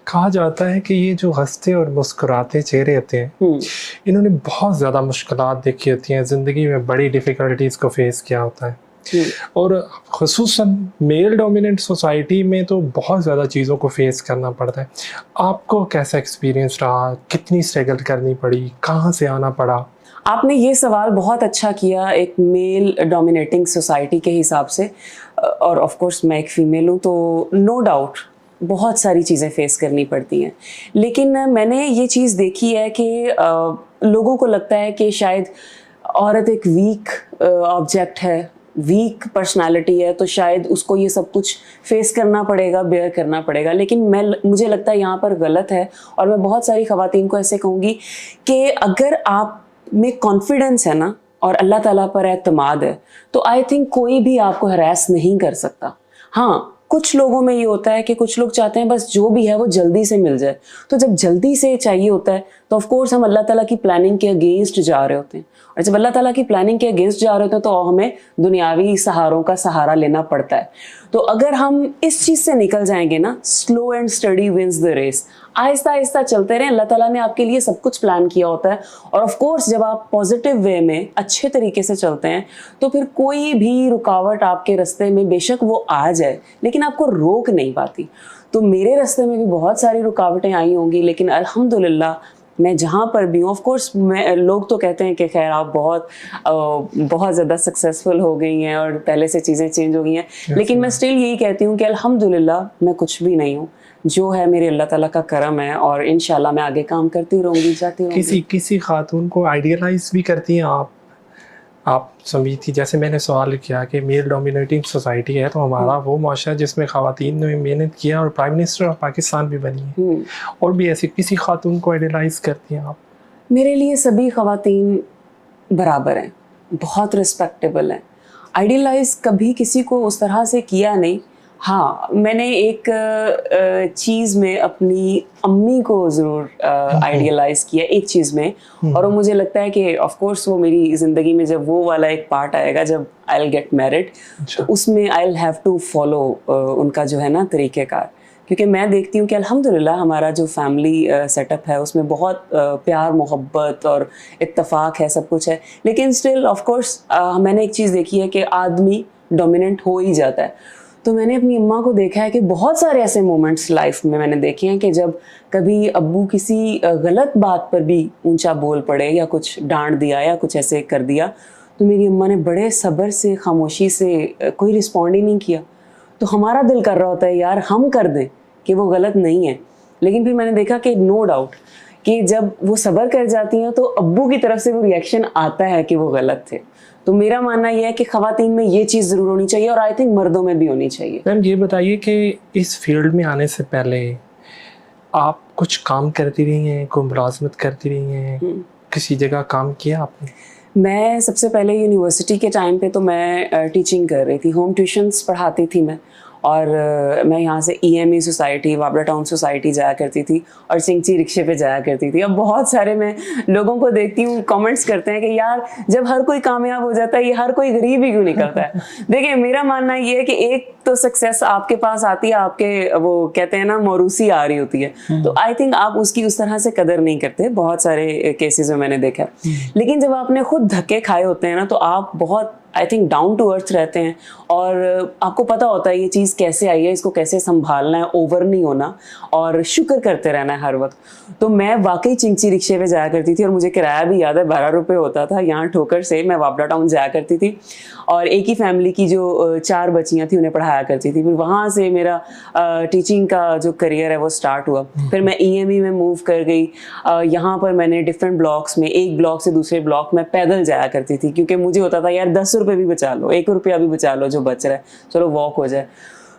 कहा जाता है कि ये जो हंसते और मुस्कुराते चेहरे होते हैं, इन्होंने बहुत ज़्यादा मुश्किलात देखी होती हैं, ज़िंदगी में बड़ी डिफ़िकल्टीज़ को फेस किया होता है। और ख़ुसूसन मेल डोमिनेंट सोसाइटी में तो बहुत ज़्यादा चीज़ों को फेस करना पड़ता है। आपको कैसा एक्सपीरियंस रहा? कितनी स्ट्रगल करनी पड़ी? कहाँ से आना पड़ा? आपने ये सवाल बहुत अच्छा किया एक मेल डोमिनेटिंग सोसाइटी के हिसाब से, और ऑफ कोर्स मैं एक फ़ीमेल हूँ, तो नो डाउट बहुत सारी चीज़ें फेस करनी पड़ती हैं। लेकिन मैंने ये चीज़ देखी है कि लोगों को लगता है कि शायद औरत एक वीक ऑब्जेक्ट है, वीक पर्सनालिटी है, तो शायद उसको ये सब कुछ फेस करना पड़ेगा, बेयर करना पड़ेगा। लेकिन मुझे लगता है यहाँ पर गलत है, और मैं बहुत सारी ख़वातीन को ऐसे कहूँगी कि अगर आप में कॉन्फिडेंस है ना और अल्लाह ताला पर एतमाद है, तो आई थिंक कोई भी आपको हरास नहीं कर सकता। हाँ, कुछ लोगों में ये होता है कि कुछ लोग चाहते हैं बस जो भी है वो जल्दी से मिल जाए। तो जब जल्दी से चाहिए होता है तो ऑफ कोर्स हम अल्लाह ताला की प्लानिंग के अगेंस्ट जा रहे होते हैं, और जब अल्लाह ताला की प्लानिंग के अगेंस्ट जा रहे होते हैं तो हमें दुनियावी सहारों का सहारा लेना पड़ता है। तो अगर हम इस चीज़ से निकल जाएंगे ना, slow and steady wins the race, आहिस्ता आहिस्ता चलते रहें। अल्लाह ताला ने आपके लिए सब कुछ प्लान किया होता है, और ऑफ कोर्स जब आप पॉजिटिव वे में अच्छे तरीके से चलते हैं तो फिर कोई भी रुकावट आपके रास्ते में बेशक वो आ जाए लेकिन आपको रोक नहीं पाती। तो मेरे रास्ते में भी बहुत सारी रुकावटें आई होंगी, लेकिन अल्हम्दुलिल्लाह मैं जहाँ पर भी हूँ, ऑफ कोर्स लोग तो कहते हैं कि खैर आप बहुत ज़्यादा सक्सेसफुल हो गई हैं और पहले से चीज़ें चेंज हो गई हैं, लेकिन मैं स्टिल यही कहती हूँ कि अल्हम्दुलिल्लाह मैं कुछ भी नहीं हूँ, जो है मेरे अल्लाह ताला का करम है, और इंशाल्लाह मैं आगे काम करती रहूँगी, जाती रहूँगी। किसी खातून को आइडियलाइज भी करती हैं आप समझती, जैसे मैंने सवाल किया कि मेल डोमिनेटिंग सोसाइटी है तो हमारा वो माशरा जिसमें ख़वातीन ने मेहनत किया और प्राइम मिनिस्टर ऑफ पाकिस्तान भी बनी है, और भी ऐसी किसी खातून को आइडियलाइज करती हैं आप? मेरे लिए सभी ख़वातीन बराबर हैं, बहुत रिस्पेक्टेबल हैं। आइडियलाइज कभी किसी को उस तरह से किया नहीं। हाँ, मैंने एक चीज़ में अपनी अम्मी को ज़रूर आइडियलाइज़ किया एक चीज़ में, और वो मुझे लगता है कि ऑफ कोर्स वो मेरी ज़िंदगी में जब वो वाला एक पार्ट आएगा जब आई विल गेट मैरिड, तो उसमें I will have to follow उनका जो है ना तरीक़ेकार, क्योंकि मैं देखती हूँ कि अल्हम्दुलिल्लाह हमारा जो फैमिली सेटअप है उसमें बहुत प्यार मोहब्बत और इत्तफाक है, सब कुछ है, लेकिन स्टिल ऑफ कोर्स मैंने एक चीज़ देखी है कि आदमी डोमिनेंट हो ही जाता है। तो मैंने अपनी अम्मा को देखा है कि बहुत सारे ऐसे मोमेंट्स लाइफ में मैंने देखे हैं कि जब कभी अब्बू किसी गलत बात पर भी ऊंचा बोल पड़े या कुछ डांट दिया या कुछ ऐसे कर दिया, तो मेरी अम्मा ने बड़े सब्र से, खामोशी से कोई रिस्पॉन्ड ही नहीं किया। तो हमारा दिल कर रहा होता है यार हम कर दें कि वो गलत नहीं है, लेकिन फिर मैंने देखा कि नो डाउट कि जब वो सब्र कर जाती हैं तो अब्बू की तरफ से वो रिएक्शन आता है कि वो गलत थे। तो मेरा मानना यह है कि ख़वातीन में ये चीज़ ज़रूर होनी चाहिए, और आई थिंक मर्दों में भी होनी चाहिए। मैम ये बताइए कि इस फील्ड में आने से पहले आप कुछ काम करती रही हैं, कोई मुलाजमत करती रही हैं, किसी जगह काम किया आपने? मैं सबसे पहले यूनिवर्सिटी के टाइम पे तो मैं टीचिंग कर रही थी, होम ट्यूशन्स पढ़ाती थी मैं, और मैं यहाँ से EME सोसाइटी, वाबरा टाउन सोसाइटी जाया करती थी और सिंगची रिक्शे पे जाया करती थी। अब बहुत सारे मैं लोगों को देखती हूँ कमेंट्स करते हैं कि यार जब हर कोई कामयाब हो जाता है ये हर कोई गरीब ही क्यों निकलता है। देखिए मेरा मानना ये है कि एक तो सक्सेस आपके पास आती है, आपके वो कहते हैं ना मौरूसी आ रही होती है, तो आई थिंक आप उसकी उस तरह से कदर नहीं करते, बहुत सारे केसेस में मैंने देखा। लेकिन जब आपने खुद धक्के खाए होते हैं ना तो आप बहुत I think down to earth रहते हैं, और आपको पता होता है ये चीज़ कैसे आई है, इसको कैसे संभालना है, ओवर नहीं होना और शुक्र करते रहना है हर वक्त। तो मैं वाकई चिंची रिक्शे पे जाया करती थी, और मुझे किराया भी याद है 12 रुपये होता था यहाँ ठोकर से। मैं वाबरा टाउन जाया करती थी और एक ही फैमिली की जो 4 बच्चियाँ थी उन्हें पढ़ाया करती थी। फिर वहाँ से मेरा टीचिंग का जो करियर है वो स्टार्ट हुआ। फिर मैं EME में मूव कर गई। यहाँ पर मैंने डिफरेंट ब्लॉक्स में, एक ब्लॉक से दूसरे ब्लॉक में पैदल जाया करती थी, क्योंकि मुझे होता था यार 10 रुपये भी बचा लो, 1 रुपया भी बचा लो जो बच रहा है, चलो वॉक हो जाए।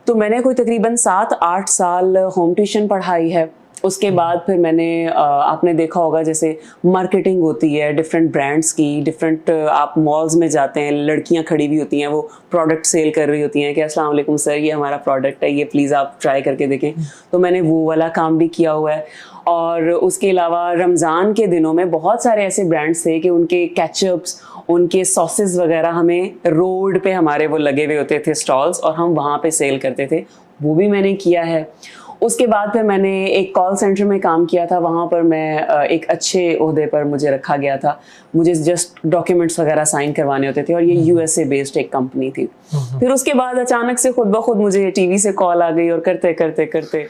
तो मैंने कोई तकरीबन 7-8 साल होम ट्यूशन पढ़ाई है। उसके बाद फिर मैंने आपने देखा होगा जैसे मार्केटिंग होती है डिफरेंट ब्रांड्स की, डिफरेंट आप मॉल्स में जाते हैं, लड़कियां खड़ी हुई होती हैं, वो प्रोडक्ट सेल कर रही होती हैं कि अस्सलाम वालेकुम सर ये हमारा प्रोडक्ट है, ये प्लीज़ आप ट्राई करके देखें। तो मैंने वो वाला काम भी किया हुआ है। और उसके अलावा रमज़ान के दिनों में बहुत सारे ऐसे ब्रांड्स थे कि उनके केचअप्स, उनके सॉसेस वगैरह हमें रोड पे हमारे वो लगे हुए होते थे स्टॉल्स, और हम वहाँ पे सेल करते थे, वो भी मैंने किया है। उसके बाद फिर मैंने एक कॉल सेंटर में काम किया था, वहाँ पर मैं एक अच्छे ओहदे पर मुझे रखा गया था। मुझे जस्ट डॉक्यूमेंट्स वगैरह साइन करवाने होते थे और ये यूएसए बेस्ड एक कंपनी थी। फिर उसके बाद अचानक से खुद ब खुद मुझे टीवी से कॉल आ गई और करते करते करते